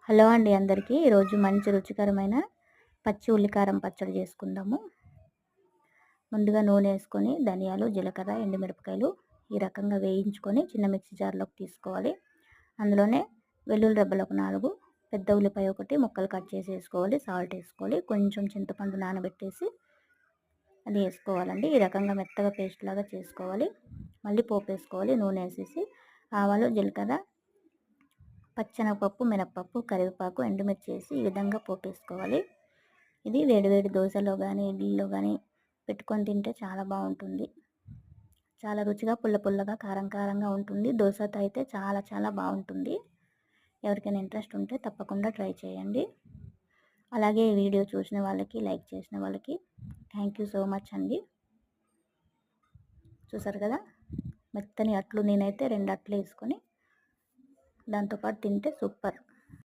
Hello అండి అందరికీ. ఈరోజు మంచి రుచికరమైన పచ్చి ఉల్లికారం పచ్చడి చేసుకుందాము. ముందుగా నూనె వేసుకొని ధనియాలు, జీలకర్ర, ఎండుమిరపకాయలు ఈ రకంగా వేయించుకొని చిన్న మిక్సీ జార్లోకి తీసుకోవాలి. అందులోనే వెల్లుల్లి రెబ్బలు ఒక 4, పెద్ద ఉల్లిపాయ ఒకటి ముక్కలు కట్ చేసి వేసుకోవాలి. సాల్ట్ వేసుకోవాలి. కొంచెం చింతపండు నానబెట్టేసి అది వేసుకోవాలండి. ఈ రకంగా మెత్తగా పేస్ట్ లాగా చేసుకోవాలి. మళ్ళీ పోపు వేసుకోవాలి. నూనె వేసేసి ఆవాలు, జీలకర్ర, పచ్చెనగపప్పు, మినప్పప్పు, కరివేపాకు, ఎండుమిర్చి వేసి ఈ విధంగా పోపేసుకోవాలి. ఇది వేడివేడి దోశలో కానీ ఇడ్లీలో కానీ పెట్టుకొని తింటే చాలా బాగుంటుంది. చాలా రుచిగా పుల్ల పుల్లగా కారం కారంగా ఉంటుంది. దోశతో అయితే చాలా చాలా బాగుంటుంది. ఎవరికైనా ఇంట్రెస్ట్ ఉంటే తప్పకుండా ట్రై చేయండి. అలాగే ఈ వీడియో చూసిన వాళ్ళకి, లైక్ చేసిన వాళ్ళకి థ్యాంక్ యూ సో మచ్ అండి. చూసారు కదా, మెత్తని అట్లు నేనైతే 2 అట్లు వేసుకొని దాంతోపాటు తింటే సూపర్.